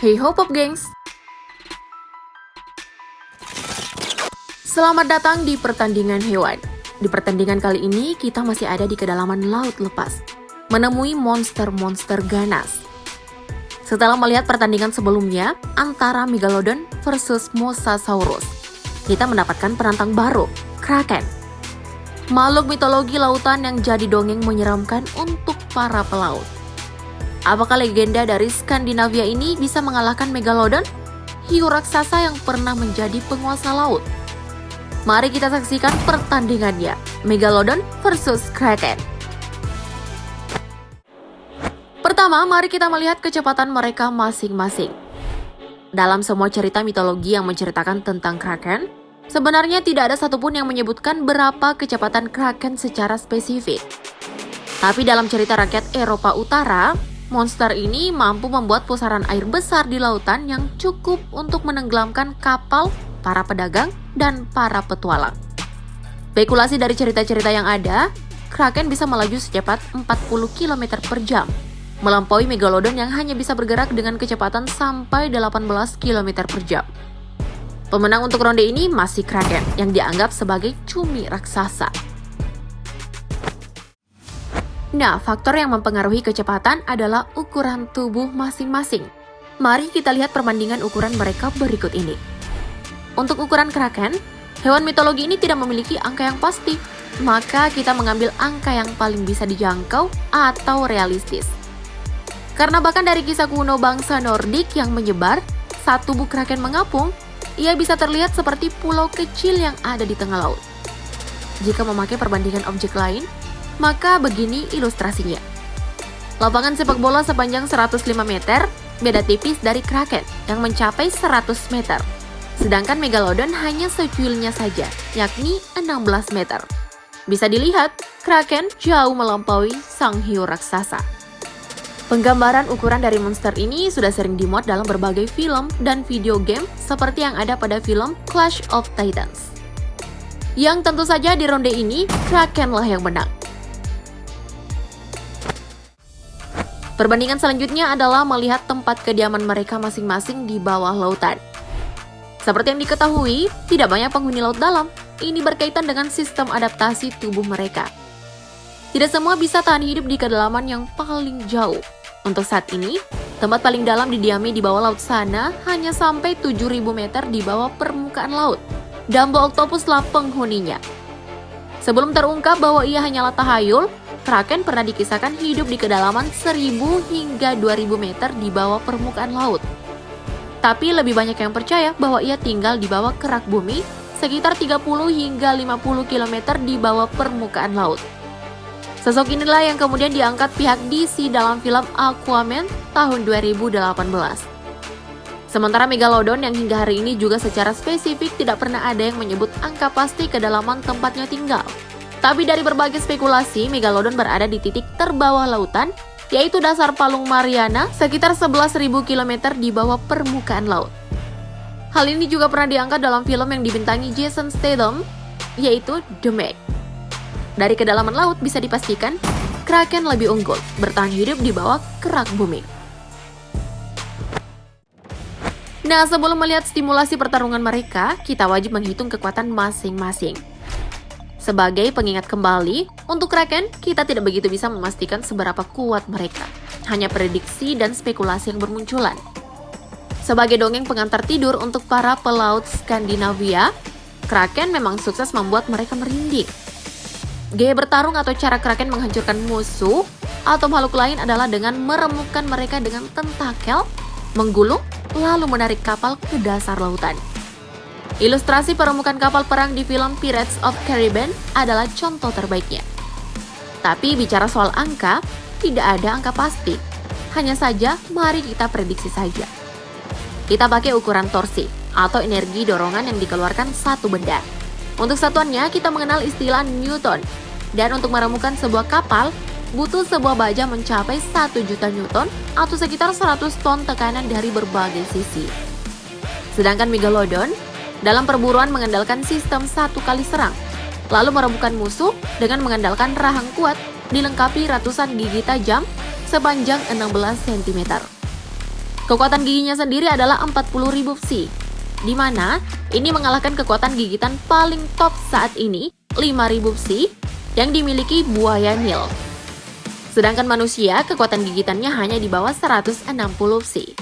Hey ho Pop Gengs! Selamat datang di pertandingan hewan. Di pertandingan kali ini kita masih ada di kedalaman laut lepas, menemui monster-monster ganas. Setelah melihat pertandingan sebelumnya antara Megalodon versus Mosasaurus, kita mendapatkan penantang baru, Kraken. Makhluk mitologi lautan yang jadi dongeng menyeramkan untuk para pelaut. Apakah legenda dari Skandinavia ini bisa mengalahkan Megalodon, hiu raksasa yang pernah menjadi penguasa laut? Mari kita saksikan pertandingannya, Megalodon versus Kraken. Pertama, mari kita melihat kecepatan mereka masing-masing. Dalam semua cerita mitologi yang menceritakan tentang Kraken, sebenarnya tidak ada satupun yang menyebutkan berapa kecepatan Kraken secara spesifik. Tapi dalam cerita rakyat Eropa Utara, monster ini mampu membuat pusaran air besar di lautan yang cukup untuk menenggelamkan kapal, para pedagang, dan para petualang. Spekulasi dari cerita-cerita yang ada, Kraken bisa melaju secepat 40 km per jam, melampaui Megalodon yang hanya bisa bergerak dengan kecepatan sampai 18 km per jam. Pemenang untuk ronde ini masih Kraken, yang dianggap sebagai cumi raksasa. Nah, faktor yang mempengaruhi kecepatan adalah ukuran tubuh masing-masing. Mari kita lihat perbandingan ukuran mereka berikut ini. Untuk ukuran Kraken, hewan mitologi ini tidak memiliki angka yang pasti, maka kita mengambil angka yang paling bisa dijangkau atau realistis. Karena bahkan dari kisah kuno bangsa Nordik yang menyebar, saat tubuh Kraken mengapung, ia bisa terlihat seperti pulau kecil yang ada di tengah laut. Jika memakai perbandingan objek lain, maka begini ilustrasinya. Lapangan sepak bola sepanjang 105 meter, beda tipis dari Kraken yang mencapai 100 meter. Sedangkan Megalodon hanya secuilnya saja, yakni 16 meter. Bisa dilihat, Kraken jauh melampaui sang hiu raksasa. Penggambaran ukuran dari monster ini sudah sering dimuat dalam berbagai film dan video game seperti yang ada pada film Clash of Titans. Yang tentu saja di ronde ini, Krakenlah yang menang. Perbandingan selanjutnya adalah melihat tempat kediaman mereka masing-masing di bawah lautan. Seperti yang diketahui, tidak banyak penghuni laut dalam. Ini berkaitan dengan sistem adaptasi tubuh mereka. Tidak semua bisa tahan hidup di kedalaman yang paling jauh. Untuk saat ini, tempat paling dalam didiami di bawah laut sana hanya sampai 7.000 meter di bawah permukaan laut. Dumbo Octopuslah penghuninya. Sebelum terungkap bahwa ia hanyalah tahayul, Kraken pernah dikisahkan hidup di kedalaman 1.000 hingga 2.000 meter di bawah permukaan laut. Tapi lebih banyak yang percaya bahwa ia tinggal di bawah kerak bumi sekitar 30 hingga 50 km di bawah permukaan laut. Sosok inilah yang kemudian diangkat pihak DC dalam film Aquaman tahun 2018. Sementara Megalodon yang hingga hari ini juga secara spesifik tidak pernah ada yang menyebut angka pasti kedalaman tempatnya tinggal. Tapi dari berbagai spekulasi, Megalodon berada di titik terbawah lautan, yaitu dasar Palung Mariana sekitar 11.000 km di bawah permukaan laut. Hal ini juga pernah diangkat dalam film yang dibintangi Jason Statham, yaitu The Meg. Dari kedalaman laut bisa dipastikan, Kraken lebih unggul, bertahan hidup di bawah kerak bumi. Nah, sebelum melihat stimulasi pertarungan mereka, kita wajib menghitung kekuatan masing-masing. Sebagai pengingat kembali, untuk Kraken, kita tidak begitu bisa memastikan seberapa kuat mereka. Hanya prediksi dan spekulasi yang bermunculan. Sebagai dongeng pengantar tidur untuk para pelaut Skandinavia, Kraken memang sukses membuat mereka merinding. Gaya bertarung atau cara Kraken menghancurkan musuh atau makhluk lain adalah dengan meremukkan mereka dengan tentakel, menggulung, lalu menarik kapal ke dasar lautan. Ilustrasi peremukan kapal perang di film Pirates of Caribbean adalah contoh terbaiknya. Tapi bicara soal angka, tidak ada angka pasti. Hanya saja, mari kita prediksi saja. Kita pakai ukuran torsi, atau energi dorongan yang dikeluarkan satu benda. Untuk satuannya, kita mengenal istilah Newton. Dan untuk meremukan sebuah kapal, butuh sebuah baja mencapai 1 juta Newton, atau sekitar 100 ton tekanan dari berbagai sisi. Sedangkan Megalodon, dalam perburuan mengandalkan sistem satu kali serang, lalu merebutkan musuh dengan mengandalkan rahang kuat, dilengkapi ratusan gigi tajam sepanjang 16 cm. Kekuatan giginya sendiri adalah 40.000 psi, di mana ini mengalahkan kekuatan gigitan paling top saat ini, 5.000 psi, yang dimiliki buaya Nil. Sedangkan manusia, kekuatan gigitannya hanya di bawah 160 psi.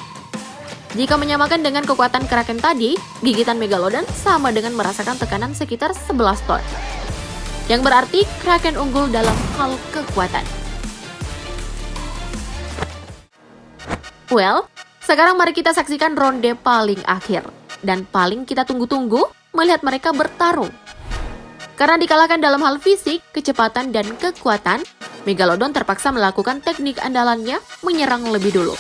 Jika menyamakan dengan kekuatan Kraken tadi, gigitan Megalodon sama dengan merasakan tekanan sekitar 11 ton. Yang berarti Kraken unggul dalam hal kekuatan. Well, sekarang mari kita saksikan ronde paling akhir. Dan paling kita tunggu-tunggu melihat mereka bertarung. Karena dikalahkan dalam hal fisik, kecepatan, dan kekuatan, Megalodon terpaksa melakukan teknik andalannya menyerang lebih dulu.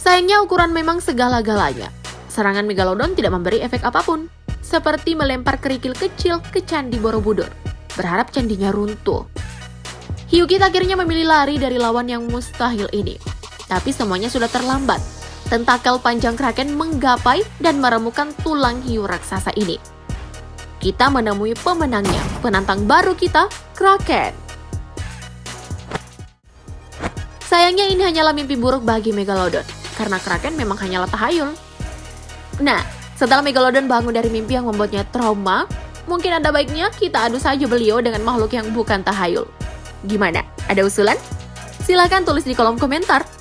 Sayangnya ukuran memang segala-galanya. Serangan Megalodon tidak memberi efek apapun, seperti melempar kerikil kecil ke Candi Borobudur, berharap candinya runtuh. Hyukit akhirnya memilih lari dari lawan yang mustahil ini. Tapi semuanya sudah terlambat. Tentakel panjang Kraken menggapai dan meremukan tulang hiu raksasa ini. Kita menemui pemenangnya, penantang baru kita, Kraken. Sayangnya ini hanyalah mimpi buruk bagi Megalodon, karena Kraken memang hanyalah tahayul. Nah, setelah Megalodon bangun dari mimpi yang membuatnya trauma, mungkin ada baiknya kita adu saja beliau dengan makhluk yang bukan tahayul. Gimana? Ada usulan? Silahkan tulis di kolom komentar.